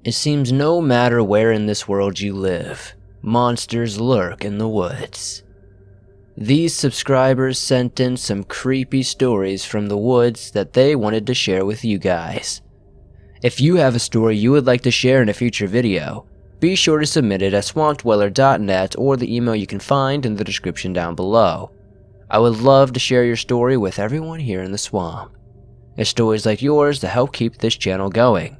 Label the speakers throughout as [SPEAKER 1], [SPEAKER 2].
[SPEAKER 1] It seems no matter where in this world you live, monsters lurk in the woods. These subscribers sent in some creepy stories from the woods that they wanted to share with you guys. If you have a story you would like to share in a future video, be sure to submit it at swampdweller.net or the email you can find in the description down below. I would love to share your story with everyone here in the swamp. It's stories like yours that help keep this channel going.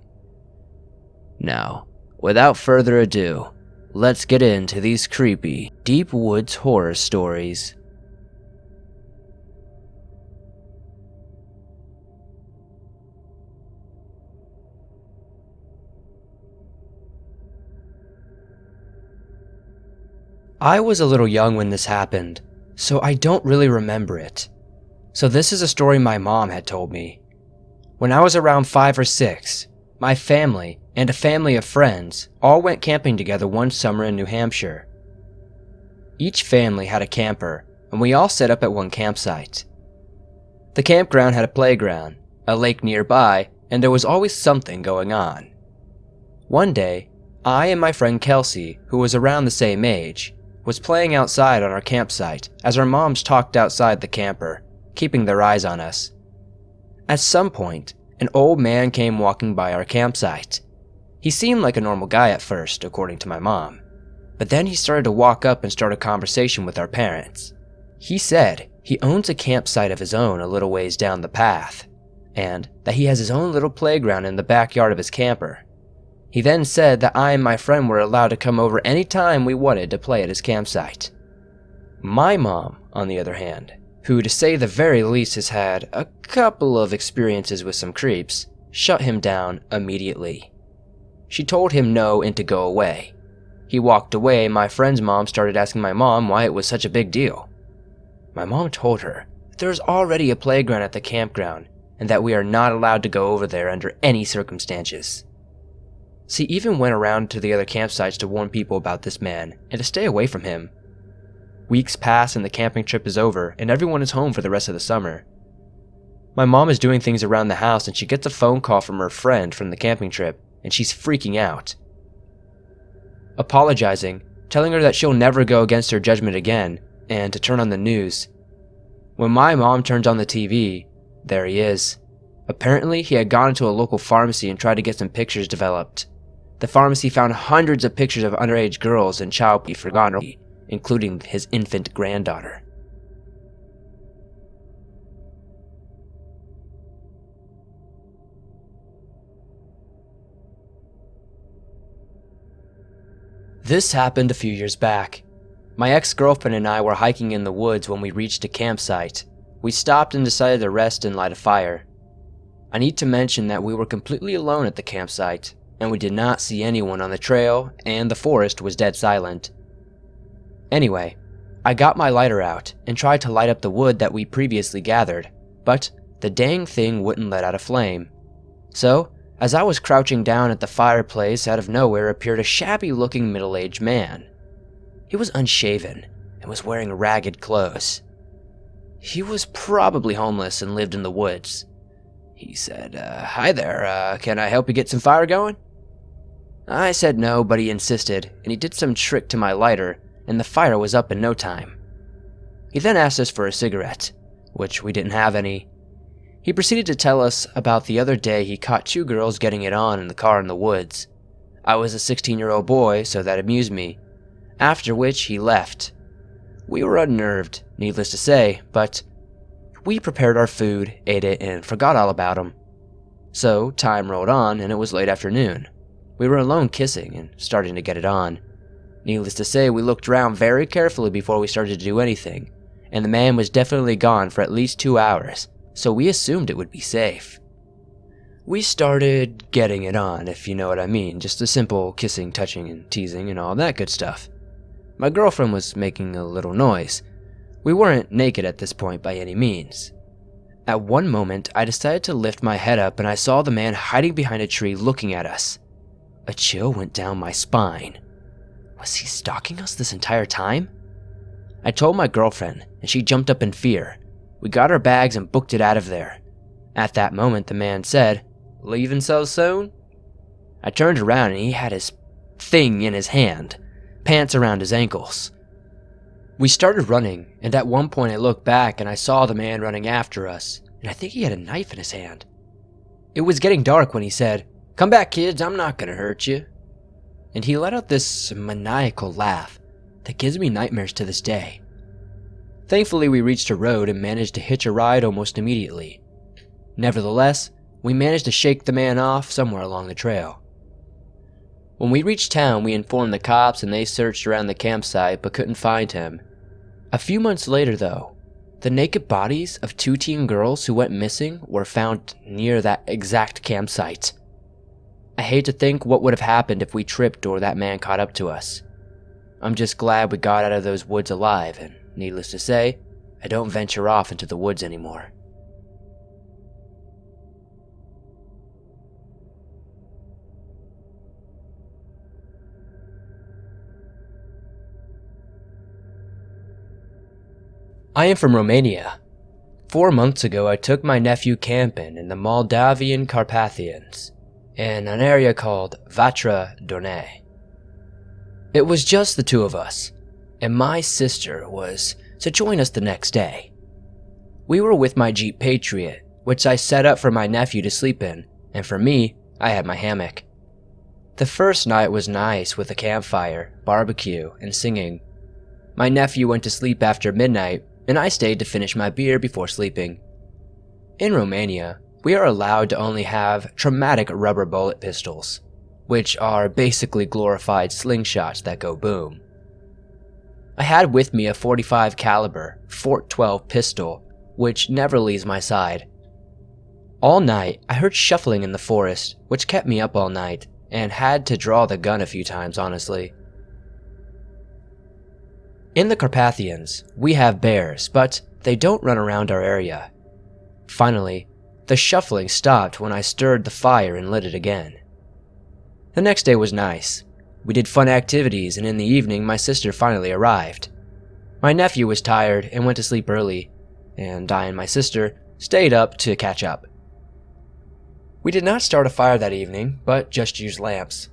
[SPEAKER 1] Now, without further ado, let's get into these creepy, deep woods horror stories. I was a little young when this happened, so I don't really remember it. So this is a story my mom had told me. When I was around 5 or 6, my family and a family of friends all went camping together one summer in New Hampshire. Each family had a camper, and we all set up at one campsite. The campground had a playground, a lake nearby, and there was always something going on. One day, I and my friend Kelsey, who was around the same age, was playing outside on our campsite as our moms talked outside the camper, keeping their eyes on us. At some point, an old man came walking by our campsite. He seemed like a normal guy at first, according to my mom, but then he started to walk up and start a conversation with our parents. He said he owns a campsite of his own a little ways down the path, and that he has his own little playground in the backyard of his camper. He then said that I and my friend were allowed to come over any time we wanted to play at his campsite. My mom, on the other hand, who to say the very least has had a couple of experiences with some creeps, shut him down immediately. She told him no and to go away. He walked away and my friend's mom started asking my mom why it was such a big deal. My mom told her that there is already a playground at the campground and that we are not allowed to go over there under any circumstances. She even went around to the other campsites to warn people about this man and to stay away from him. Weeks pass and the camping trip is over and everyone is home for the rest of the summer. My mom is doing things around the house and she gets a phone call from her friend from the camping trip and she's freaking out. Apologizing, telling her that she'll never go against her judgment again and to turn on the news. When my mom turns on the TV, there he is. Apparently, he had gone into a local pharmacy and tried to get some pictures developed. The pharmacy found hundreds of pictures of underage girls and child pornography, including his infant granddaughter. This happened a few years back. My ex-girlfriend and I were hiking in the woods when we reached a campsite. We stopped and decided to rest and light a fire. I need to mention that we were completely alone at the campsite, and we did not see anyone on the trail, and the forest was dead silent. Anyway, I got my lighter out and tried to light up the wood that we previously gathered, but the dang thing wouldn't let out a flame. So, as I was crouching down at the fireplace, out of nowhere appeared a shabby-looking middle-aged man. He was unshaven and was wearing ragged clothes. He was probably homeless and lived in the woods. He said, "Hi there, can I help you get some fire going?" I said no, but he insisted, and he did some trick to my lighter, and the fire was up in no time. He then asked us for a cigarette, which we didn't have any. He proceeded to tell us about the other day he caught 2 girls getting it on in the car in the woods. I was a 16-year-old boy, so that amused me, after which he left. We were unnerved, needless to say, but we prepared our food, ate it, and forgot all about him. So, time rolled on, and it was late afternoon. We were alone kissing and starting to get it on. Needless to say, we looked around very carefully before we started to do anything, and the man was definitely gone for at least 2 hours, so we assumed it would be safe. We started getting it on, if you know what I mean, just a simple kissing, touching, and teasing, and all that good stuff. My girlfriend was making a little noise. We weren't naked at this point by any means. At one moment, I decided to lift my head up and I saw the man hiding behind a tree looking at us. A chill went down my spine. Was he stalking us this entire time? I told my girlfriend, and she jumped up in fear. We got our bags and booked it out of there. At that moment, the man said, "Leaving so soon?" I turned around and he had his thing in his hand, pants around his ankles. We started running, and at one point I looked back and I saw the man running after us, and I think he had a knife in his hand. It was getting dark when he said, "Come back, kids, I'm not gonna hurt you." And he let out this maniacal laugh that gives me nightmares to this day. Thankfully, we reached a road and managed to hitch a ride almost immediately. Nevertheless, we managed to shake the man off somewhere along the trail. When we reached town, we informed the cops and they searched around the campsite but couldn't find him. A few months later, though, the naked bodies of 2 teen girls who went missing were found near that exact campsite. I hate to think what would have happened if we tripped or that man caught up to us. I'm just glad we got out of those woods alive, and needless to say, I don't venture off into the woods anymore. I am from Romania. 4 months ago, I took my nephew camping in the Moldavian Carpathians, in an area called Vatra Dornei. It was just the 2 of us, and my sister was to join us the next day. We were with my Jeep Patriot, which I set up for my nephew to sleep in, and for me, I had my hammock. The first night was nice with a campfire, barbecue, and singing. My nephew went to sleep after midnight, and I stayed to finish my beer before sleeping. In Romania, we are allowed to only have traumatic rubber bullet pistols, which are basically glorified slingshots that go boom. I had with me a .45 caliber Fort 12 pistol, which never leaves my side. All night, I heard shuffling in the forest, which kept me up all night, and had to draw the gun a few times, honestly. In the Carpathians, we have bears, but they don't run around our area. Finally, the shuffling stopped when I stirred the fire and lit it again. The next day was nice. We did fun activities, and in the evening my sister finally arrived. My nephew was tired and went to sleep early, and I and my sister stayed up to catch up. We did not start a fire that evening, but just used lamps.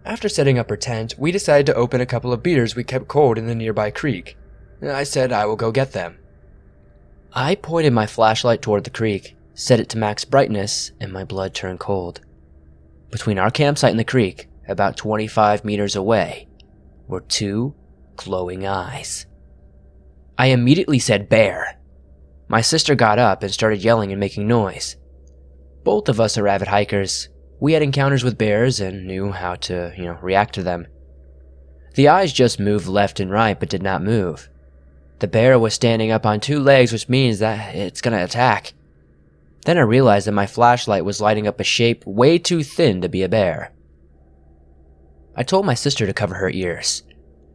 [SPEAKER 1] After setting up her tent, we decided to open a couple of beers we kept cold in the nearby creek. I said I will go get them. I pointed my flashlight toward the creek, set it to max brightness, and my blood turned cold. Between our campsite and the creek, about 25 meters away, were 2 glowing eyes. I immediately said bear. My sister got up and started yelling and making noise. Both of us are avid hikers. We had encounters with bears and knew how to, react to them. The eyes just moved left and right but did not move. The bear was standing up on 2 legs, which means that it's gonna attack. Then I realized that my flashlight was lighting up a shape way too thin to be a bear. I told my sister to cover her ears.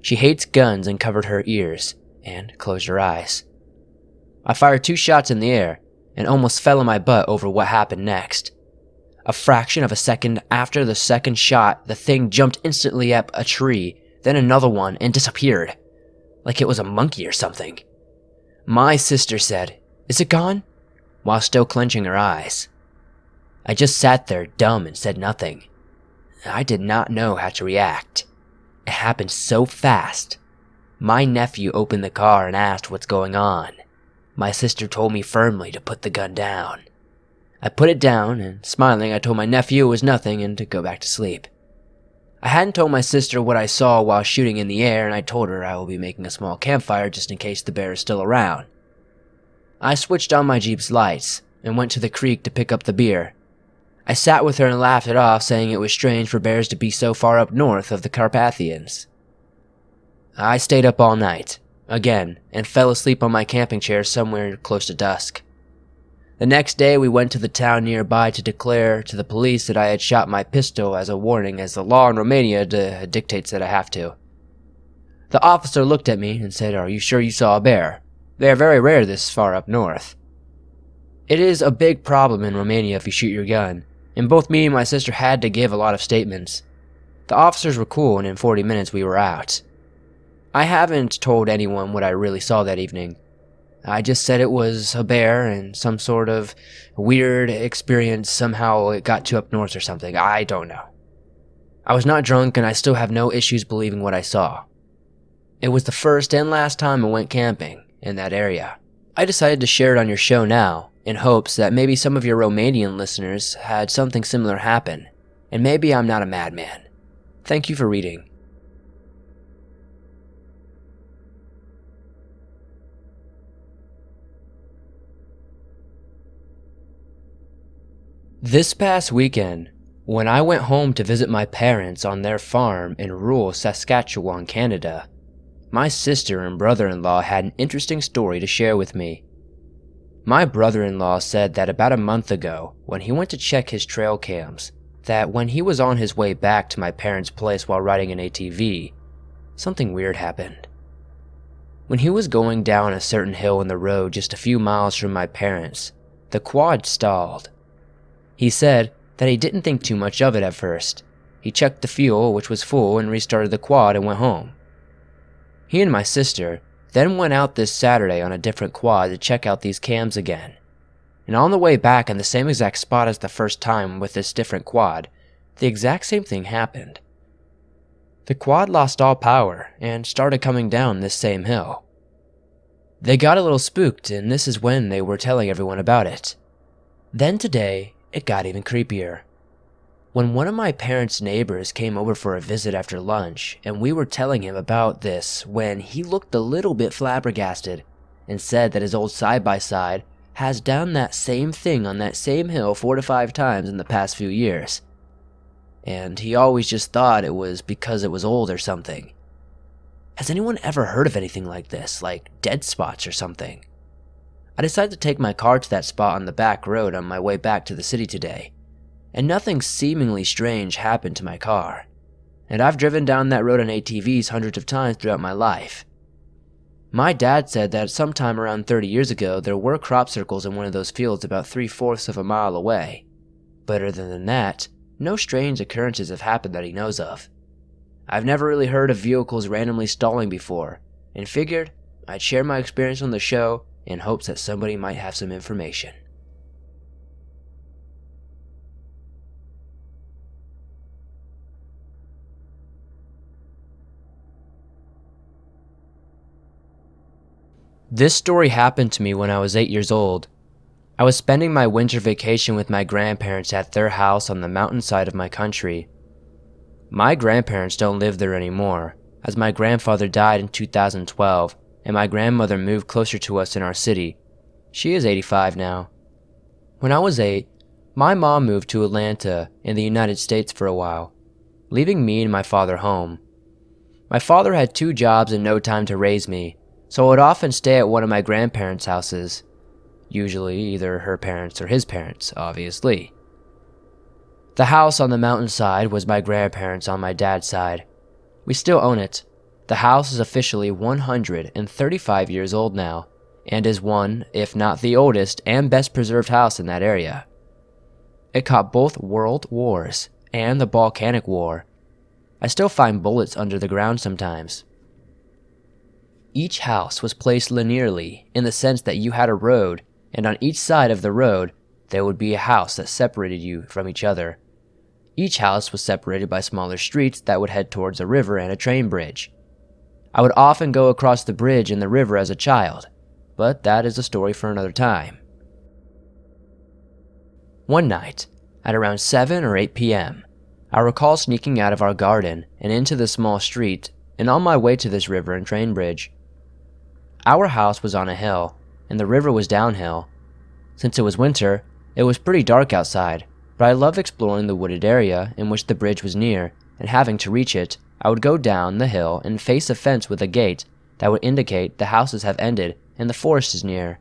[SPEAKER 1] She hates guns and covered her ears and closed her eyes. I fired 2 shots in the air and almost fell on my butt over what happened next. A fraction of a second after the second shot, the thing jumped instantly up a tree, then another one, and disappeared. Like it was a monkey or something. My sister said, "Is it gone?" while still clenching her eyes. I just sat there dumb and said nothing. I did not know how to react. It happened so fast. My nephew opened the car and asked what's going on. My sister told me firmly to put the gun down. I put it down, and smiling, I told my nephew it was nothing and to go back to sleep. I hadn't told my sister what I saw while shooting in the air, and I told her I will be making a small campfire just in case the bear is still around. I switched on my Jeep's lights and went to the creek to pick up the beer. I sat with her and laughed it off, saying it was strange for bears to be so far up north of the Carpathians. I stayed up all night, again, and fell asleep on my camping chair somewhere close to dusk. The next day, we went to the town nearby to declare to the police that I had shot my pistol as a warning, as the law in Romania dictates that I have to. The officer looked at me and said, "Are you sure you saw a bear? They are very rare this far up north." It is a big problem in Romania if you shoot your gun, and both me and my sister had to give a lot of statements. The officers were cool, and in 40 minutes we were out. I haven't told anyone what I really saw that evening. I just said it was a bear and some sort of weird experience. Somehow it got too up north or something. I don't know. I was not drunk and I still have no issues believing what I saw. It was the first and last time I went camping in that area. I decided to share it on your show now, in hopes that maybe some of your Romanian listeners had something similar happen, and maybe I'm not a madman. Thank you for reading. This past weekend, when I went home to visit my parents on their farm in rural Saskatchewan, Canada, my sister and brother-in-law had an interesting story to share with me. My brother-in-law said that about a month ago, when he went to check his trail cams, that when he was on his way back to my parents' place while riding an ATV, something weird happened. When he was going down a certain hill in the road just a few miles from my parents, the quad stalled. He said that he didn't think too much of it at first. He checked the fuel, which was full, and restarted the quad and went home. He and my sister then went out this Saturday on a different quad to check out these cams again. And on the way back in the same exact spot as the first time with this different quad, the exact same thing happened. The quad lost all power and started coming down this same hill. They got a little spooked, and this is when they were telling everyone about it. Then today, it got even creepier. When one of my parents' neighbors came over for a visit after lunch, and we were telling him about this when he looked a little bit flabbergasted and said that his old side-by-side has done that same thing on that same hill 4 to 5 times in the past few years. And he always just thought it was because it was old or something. Has anyone ever heard of anything like this, like dead spots or something? I decided to take my car to that spot on the back road on my way back to the city today, and nothing seemingly strange happened to my car. And I've driven down that road on ATVs hundreds of times throughout my life. My dad said that sometime around 30 years ago there were crop circles in one of those fields about 3/4 of a mile away. But other than that, no strange occurrences have happened that he knows of. I've never really heard of vehicles randomly stalling before, and figured I'd share my experience on the show in hopes that somebody might have some information. This story happened to me when I was 8 years old. I was spending my winter vacation with my grandparents at their house on the mountainside of my country. My grandparents don't live there anymore, as my grandfather died in 2012, and my grandmother moved closer to us in our city. She is 85 now. When I was 8, my mom moved to Atlanta in the United States for a while, leaving me and my father home. My father had 2 jobs and no time to raise me, so I would often stay at one of my grandparents' houses, usually either her parents or his parents, obviously. The house on the mountainside was my grandparents' on my dad's side. We still own it. The house is officially 135 years old now, and is one, if not the oldest and best preserved house in that area. It caught both world wars and the Balkanic War. I still find bullets under the ground sometimes. Each house was placed linearly in the sense that you had a road, and on each side of the road there would be a house that separated you from each other. Each house was separated by smaller streets that would head towards a river and a train bridge. I would often go across the bridge and the river as a child, but that is a story for another time. One night, at around 7 or 8 p.m., I recall sneaking out of our garden and into the small street and on my way to this river and train bridge. Our house was on a hill, and the river was downhill. Since it was winter, it was pretty dark outside, but I loved exploring the wooded area in which the bridge was near, and having to reach it, I would go down the hill and face a fence with a gate that would indicate the houses have ended and the forest is near.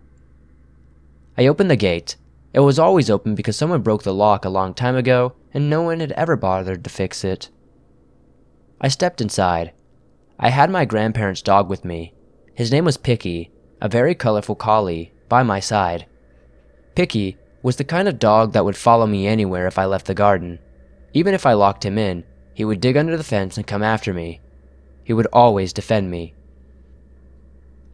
[SPEAKER 1] I opened the gate. It was always open because someone broke the lock a long time ago and no one had ever bothered to fix it. I stepped inside. I had my grandparents' dog with me. His name was Picky, a very colorful collie, by my side. Picky was the kind of dog that would follow me anywhere if I left the garden. Even if I locked him in, he would dig under the fence and come after me. He would always defend me.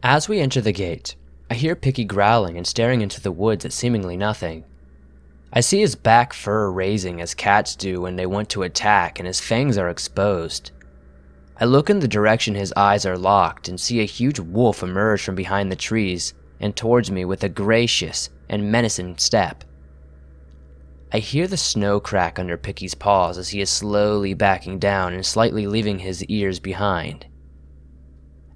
[SPEAKER 1] As we entered the gate, I hear Picky growling and staring into the woods at seemingly nothing. I see his back fur raising as cats do when they want to attack, and his fangs are exposed. I look in the direction his eyes are locked and see a huge wolf emerge from behind the trees and towards me with a gracious and menacing step. I hear the snow crack under Picky's paws as he is slowly backing down and slightly leaving his ears behind.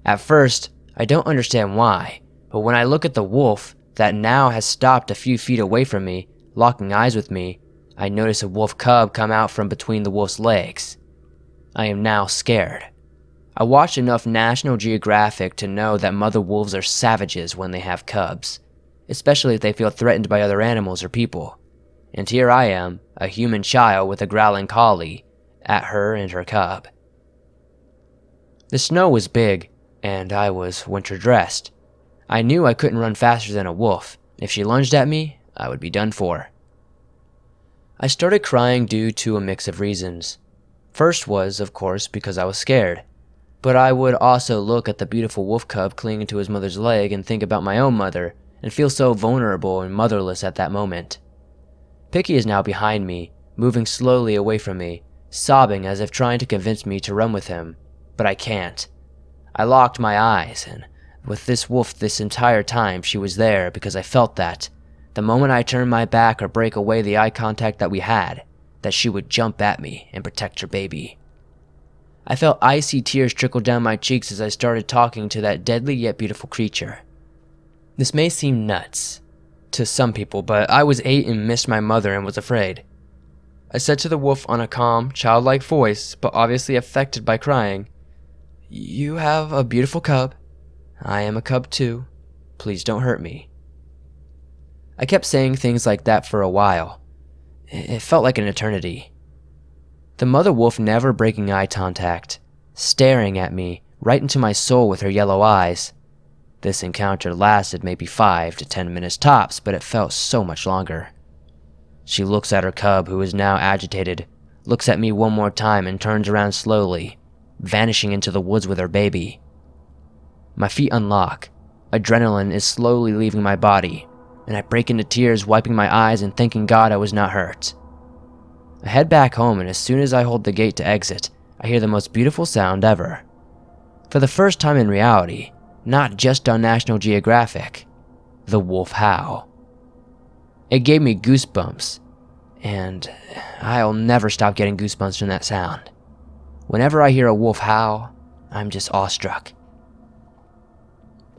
[SPEAKER 1] At first, I don't understand why, but when I look at the wolf that now has stopped a few feet away from me, locking eyes with me, I notice a wolf cub come out from between the wolf's legs. I am now scared. I watched enough National Geographic to know that mother wolves are savages when they have cubs, especially if they feel threatened by other animals or people. And here I am, a human child with a growling collie, at her and her cub. The snow was big, and I was winter dressed. I knew I couldn't run faster than a wolf. If she lunged at me, I would be done for. I started crying due to a mix of reasons. First was, of course, because I was scared. But I would also look at the beautiful wolf cub clinging to his mother's leg and think about my own mother, and feel so vulnerable and motherless at that moment. Picky is now behind me, moving slowly away from me, sobbing as if trying to convince me to run with him, but I can't. I locked my eyes, and with this wolf this entire time she was there because I felt that, the moment I turned my back or break away the eye contact that we had, that she would jump at me and protect her baby. I felt icy tears trickle down my cheeks as I started talking to that deadly yet beautiful creature. This may seem nuts to some people, but I was 8 and missed my mother and was afraid. I said to the wolf on a calm, childlike voice, but obviously affected by crying, "You have a beautiful cub. I am a cub too. Please don't hurt me." I kept saying things like that for a while. It felt like an eternity. The mother wolf never breaking eye contact, staring at me right into my soul with her yellow eyes. This encounter lasted maybe 5 to 10 minutes tops, but it felt so much longer. She looks at her cub, who is now agitated, looks at me one more time and turns around slowly, vanishing into the woods with her baby. My feet unlock. Adrenaline is slowly leaving my body, and I break into tears, wiping my eyes and thanking God I was not hurt. I head back home, and as soon as I hold the gate to exit, I hear the most beautiful sound ever. For the first time in reality, not just on National Geographic, the wolf howl. It gave me goosebumps, and I'll never stop getting goosebumps from that sound. Whenever I hear a wolf howl, I'm just awestruck.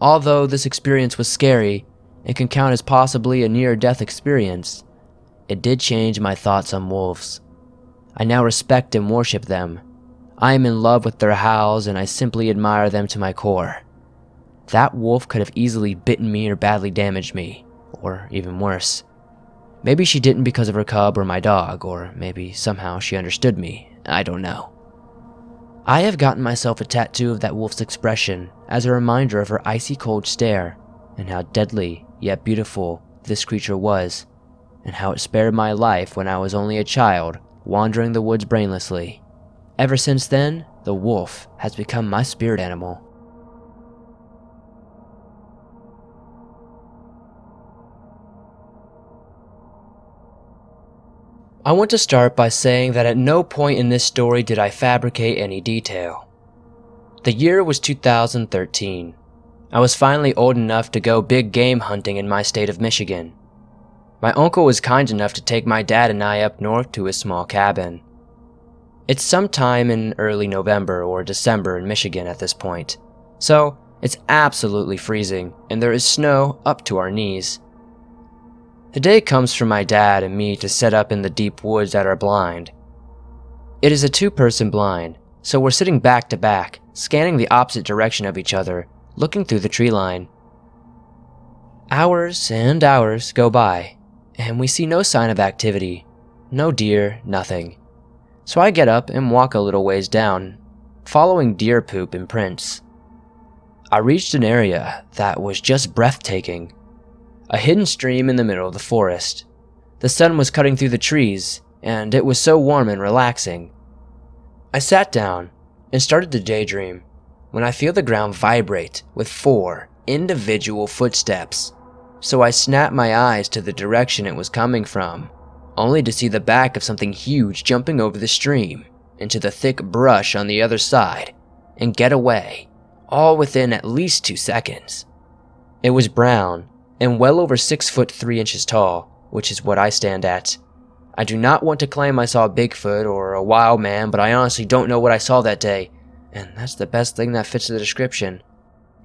[SPEAKER 1] Although this experience was scary and can count as possibly a near-death experience, it did change my thoughts on wolves. I now respect and worship them. I am in love with their howls, and I simply admire them to my core. That wolf could have easily bitten me or badly damaged me, or even worse. Maybe she didn't because of her cub or my dog, or maybe somehow she understood me. I don't know. I have gotten myself a tattoo of that wolf's expression as a reminder of her icy cold stare, and how deadly yet beautiful this creature was, and how it spared my life when I was only a child wandering the woods brainlessly. Ever since then, the wolf has become my spirit animal. I want to start by saying that at no point in this story did I fabricate any detail. The year was 2013. I was finally old enough to go big game hunting in my state of Michigan. My uncle was kind enough to take my dad and I up north to his small cabin. It's sometime in early November or December in Michigan at this point, so it's absolutely freezing and there is snow up to our knees. The day comes for my dad and me to set up in the deep woods at our blind. It is a 2-person blind, so we're sitting back to back, scanning the opposite direction of each other, looking through the tree line. Hours and hours go by, and we see no sign of activity. No deer, nothing. So I get up and walk a little ways down, following deer poop and prints. I reached an area that was just breathtaking. A hidden stream in the middle of the forest. The sun was cutting through the trees, and it was so warm and relaxing. I sat down and started to daydream when I feel the ground vibrate with 4 individual footsteps, so I snapped my eyes to the direction it was coming from, only to see the back of something huge jumping over the stream into the thick brush on the other side and get away, all within at least 2 seconds. It was brown and well over 6 foot 3 inches tall, which is what I stand at. I do not want to claim I saw Bigfoot or a wild man, but I honestly don't know what I saw that day, and that's the best thing that fits the description.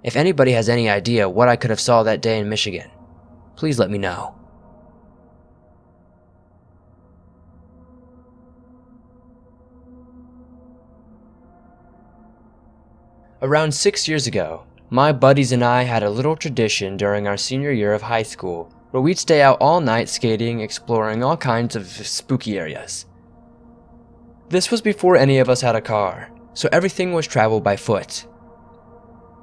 [SPEAKER 1] If anybody has any idea what I could have saw that day in Michigan, please let me know. Around 6 years ago, my buddies and I had a little tradition during our senior year of high school where we'd stay out all night skating, exploring all kinds of spooky areas. This was before any of us had a car, so everything was traveled by foot.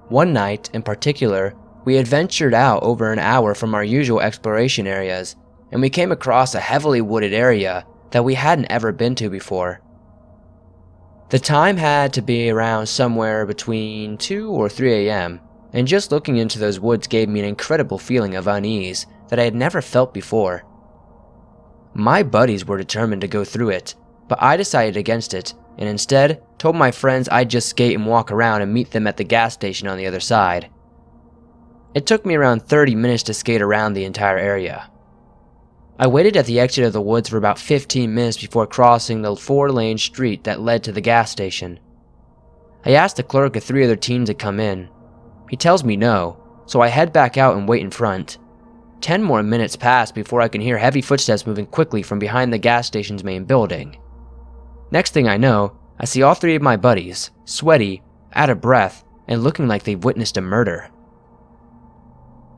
[SPEAKER 1] One night, in particular, we had ventured out over an hour from our usual exploration areas, and we came across a heavily wooded area that we hadn't ever been to before. The time had to be around somewhere between 2 or 3 a.m., and just looking into those woods gave me an incredible feeling of unease that I had never felt before. My buddies were determined to go through it, but I decided against it, and instead told my friends I'd just skate and walk around and meet them at the gas station on the other side. It took me around 30 minutes to skate around the entire area. I waited at the exit of the woods for about 15 minutes before crossing the 4-lane street that led to the gas station. I asked the clerk if 3 other teens had come in. He tells me no, so I head back out and wait in front. 10 more minutes pass before I can hear heavy footsteps moving quickly from behind the gas station's main building. Next thing I know, I see all 3 of my buddies, sweaty, out of breath, and looking like they've witnessed a murder.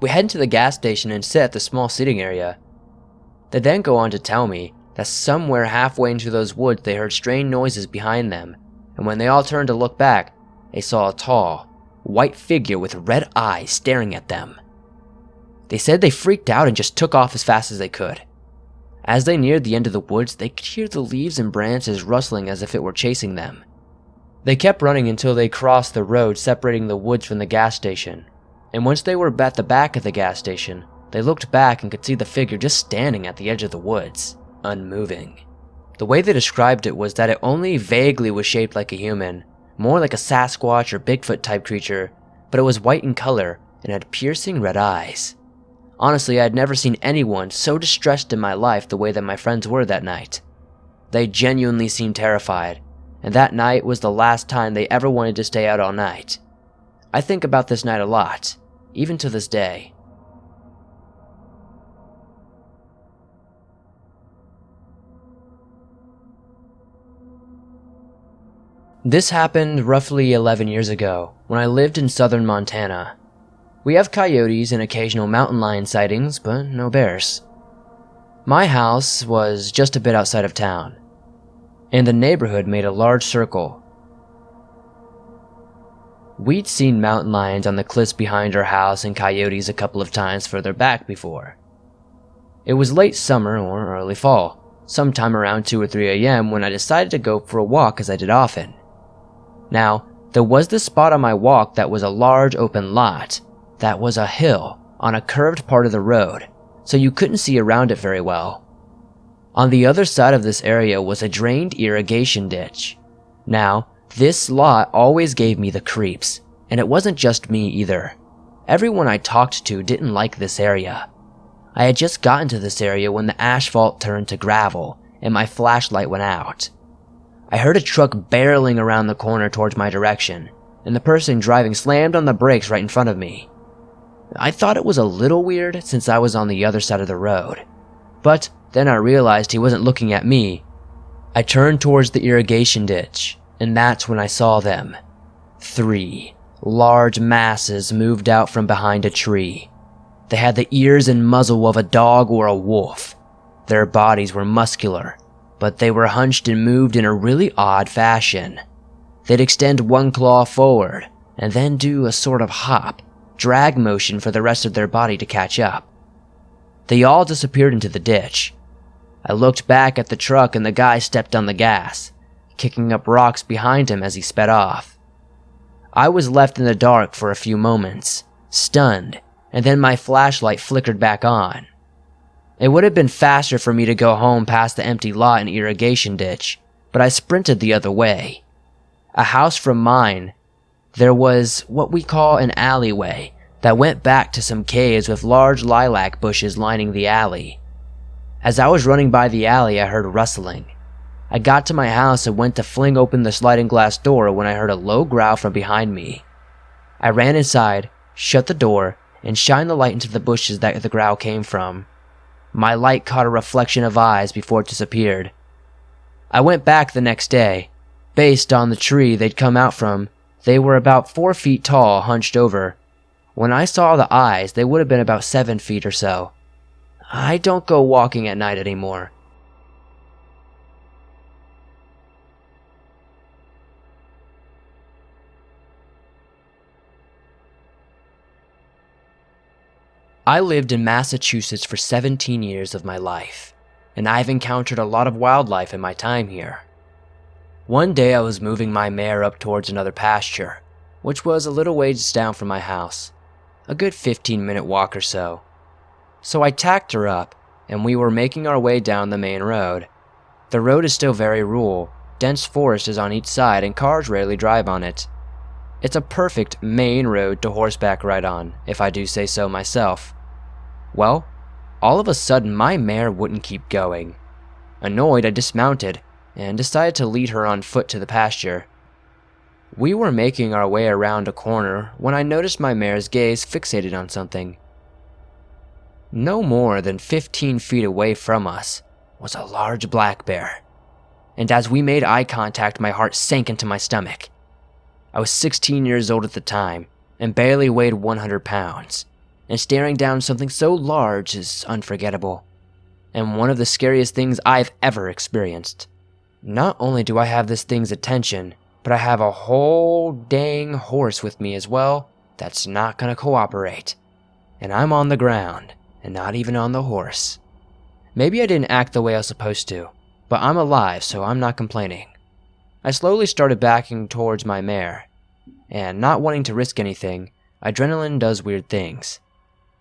[SPEAKER 1] We head into the gas station and sit at the small seating area. They then go on to tell me that somewhere halfway into those woods they heard strange noises behind them, and when they all turned to look back, they saw a tall, white figure with red eyes staring at them. They said they freaked out and just took off as fast as they could. As they neared the end of the woods, they could hear the leaves and branches rustling as if it were chasing them. They kept running until they crossed the road separating the woods from the gas station, and once they were at the back of the gas station, they looked back and could see the figure just standing at the edge of the woods, unmoving. The way they described it was that it only vaguely was shaped like a human, more like a Sasquatch or Bigfoot type creature, but it was white in color and had piercing red eyes. Honestly, I had never seen anyone so distressed in my life the way that my friends were that night. They genuinely seemed terrified, and that night was the last time they ever wanted to stay out all night. I think about this night a lot, even to this day. This happened roughly 11 years ago, when I lived in southern Montana. We have coyotes and occasional mountain lion sightings, but no bears. My house was just a bit outside of town, and the neighborhood made a large circle. We'd seen mountain lions on the cliffs behind our house and coyotes a couple of times further back before. It was late summer or early fall, sometime around 2 or 3 a.m. when I decided to go for a walk as I did often. Now, there was this spot on my walk that was a large open lot, that was a hill on a curved part of the road, so you couldn't see around it very well. On the other side of this area was a drained irrigation ditch. Now, this lot always gave me the creeps, and it wasn't just me either. Everyone I talked to didn't like this area. I had just gotten to this area when the asphalt turned to gravel, and my flashlight went out. I heard a truck barreling around the corner towards my direction, and the person driving slammed on the brakes right in front of me. I thought it was a little weird since I was on the other side of the road, but then I realized he wasn't looking at me. I turned towards the irrigation ditch, and that's when I saw them. 3 large masses moved out from behind a tree. They had the ears and muzzle of a dog or a wolf. Their bodies were muscular, but they were hunched and moved in a really odd fashion. They'd extend one claw forward, and then do a sort of hop, drag motion for the rest of their body to catch up. They all disappeared into the ditch. I looked back at the truck and the guy stepped on the gas, kicking up rocks behind him as he sped off. I was left in the dark for a few moments, stunned, and then my flashlight flickered back on. It would have been faster for me to go home past the empty lot and irrigation ditch, but I sprinted the other way. A house from mine, there was what we call an alleyway that went back to some caves with large lilac bushes lining the alley. As I was running by the alley, I heard rustling. I got to my house and went to fling open the sliding glass door when I heard a low growl from behind me. I ran inside, shut the door, and shined the light into the bushes that the growl came from. My light caught a reflection of eyes before it disappeared. I went back the next day. Based on the tree they'd come out from, they were about 4 feet tall, hunched over. When I saw the eyes, they would have been about 7 feet or so. I don't go walking at night anymore. I lived in Massachusetts for 17 years of my life, and I've encountered a lot of wildlife in my time here. One day I was moving my mare up towards another pasture, which was a little ways down from my house, a good 15-minute walk or so. So I tacked her up, and we were making our way down the main road. The road is still very rural, dense forest is on each side, and cars rarely drive on it. It's a perfect main road to horseback ride on, if I do say so myself. Well, all of a sudden my mare wouldn't keep going. Annoyed, I dismounted and decided to lead her on foot to the pasture. We were making our way around a corner when I noticed my mare's gaze fixated on something. No more than 15 feet away from us was a large black bear, and as we made eye contact, my heart sank into my stomach. I was 16 years old at the time and barely weighed 100 pounds. And staring down something so large is unforgettable, and one of the scariest things I've ever experienced. Not only do I have this thing's attention, but I have a whole dang horse with me as well that's not gonna cooperate. And I'm on the ground, and not even on the horse. Maybe I didn't act the way I was supposed to, but I'm alive, so I'm not complaining. I slowly started backing towards my mare, and not wanting to risk anything, adrenaline does weird things.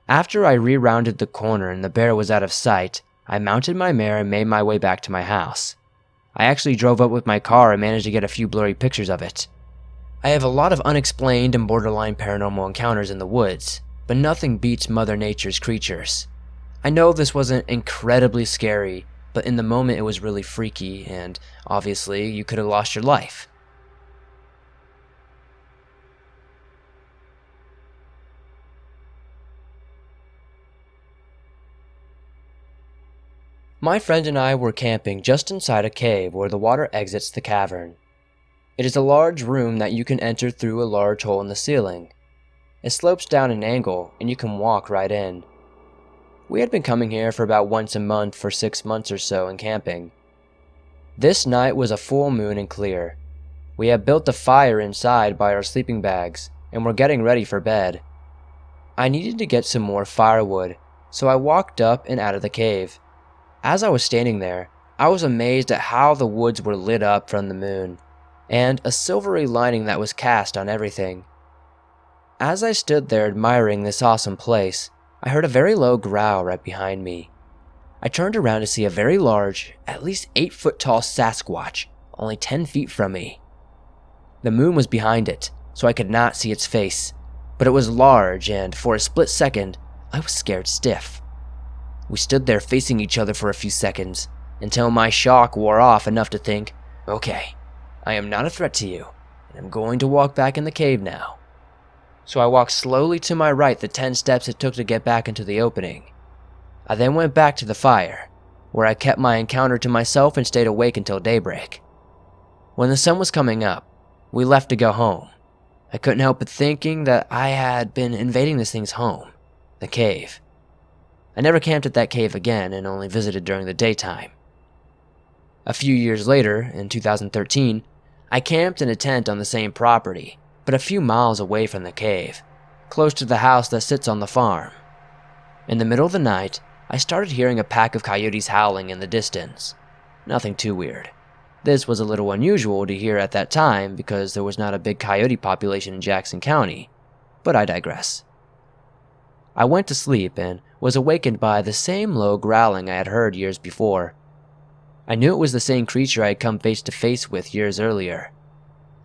[SPEAKER 1] After I re-rounded the corner and the bear was out of sight, I mounted my mare and made my way back to my house. I actually drove up with my car and managed to get a few blurry pictures of it. I have a lot of unexplained and borderline paranormal encounters in the woods, but nothing beats Mother Nature's creatures. I know this wasn't incredibly scary, but in the moment it was really freaky, and obviously you could have lost your life. My friend and I were camping just inside a cave where the water exits the cavern. It is a large room that you can enter through a large hole in the ceiling. It slopes down an angle and you can walk right in. We had been coming here for about once a month for 6 months or so and camping. This night was a full moon and clear. We had built a fire inside by our sleeping bags and were getting ready for bed. I needed to get some more firewood, so I walked up and out of the cave. As I was standing there, I was amazed at how the woods were lit up from the moon, and a silvery lining that was cast on everything. As I stood there admiring this awesome place, I heard a very low growl right behind me. I turned around to see a very large, at least 8-foot tall Sasquatch, only 10 feet from me. The moon was behind it, so I could not see its face, but it was large, and for a split second, I was scared stiff. We stood there facing each other for a few seconds, until my shock wore off enough to think, okay, I am not a threat to you, and I'm going to walk back in the cave now. So I walked slowly to my right the 10 steps it took to get back into the opening. I then went back to the fire, where I kept my encounter to myself and stayed awake until daybreak. When the sun was coming up, we left to go home. I couldn't help but thinking that I had been invading this thing's home, the cave. I never camped at that cave again and only visited during the daytime. A few years later, in 2013, I camped in a tent on the same property, but a few miles away from the cave, close to the house that sits on the farm. In the middle of the night, I started hearing a pack of coyotes howling in the distance. Nothing too weird. This was a little unusual to hear at that time because there was not a big coyote population in Jackson County, but I digress. I went to sleep and was awakened by the same low growling I had heard years before. I knew it was the same creature I had come face to face with years earlier.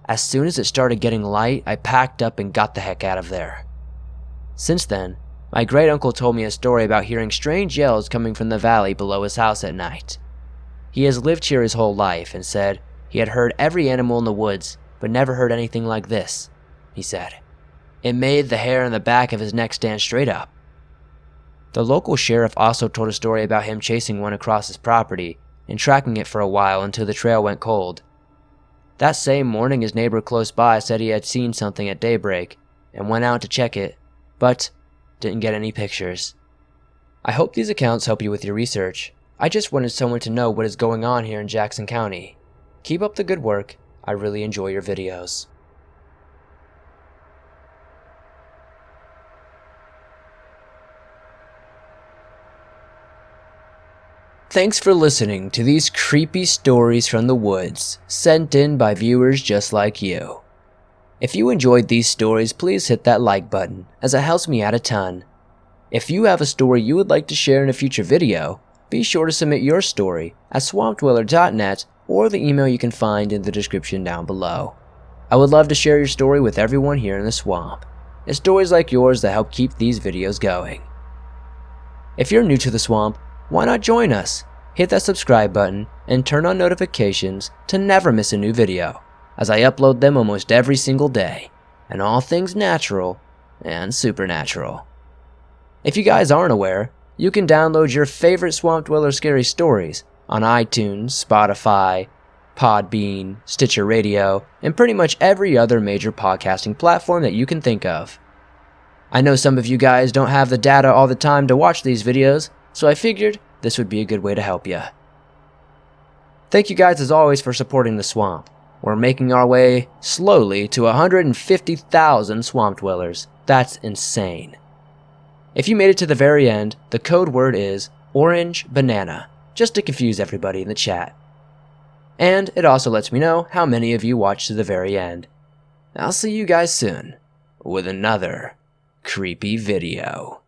[SPEAKER 1] As soon as it started getting light, I packed up and got the heck out of there. Since then, my great uncle told me a story about hearing strange yells coming from the valley below his house at night. He has lived here his whole life and said he had heard every animal in the woods, but never heard anything like this, he said. It made the hair on the back of his neck stand straight up. The local sheriff also told a story about him chasing one across his property and tracking it for a while until the trail went cold. That same morning, his neighbor close by said he had seen something at daybreak and went out to check it, but didn't get any pictures. I hope these accounts help you with your research. I just wanted someone to know what is going on here in Jackson County. Keep up the good work. I really enjoy your videos. Thanks for listening to these creepy stories from the woods, sent in by viewers just like you. If you enjoyed these stories, please hit that like button, as it helps me out a ton. If you have a story you would like to share in a future video, be sure to submit your story at swampdweller.net or the email you can find in the description down below. I would love to share your story with everyone here in the swamp. It's stories like yours that help keep these videos going. If you're new to the swamp, why not join us? Hit that subscribe button and turn on notifications to never miss a new video, as I upload them almost every single day, and all things natural and supernatural. If you guys aren't aware, you can download your favorite Swamp Dweller scary stories on iTunes, Spotify, Podbean, Stitcher Radio, and pretty much every other major podcasting platform that you can think of. I know some of you guys don't have the data all the time to watch these videos, so I figured this would be a good way to help you. Thank you guys as always for supporting the swamp. We're making our way slowly to 150,000 swamp dwellers. That's insane. If you made it to the very end, the code word is orange banana, just to confuse everybody in the chat. And it also lets me know how many of you watched to the very end. I'll see you guys soon with another creepy video.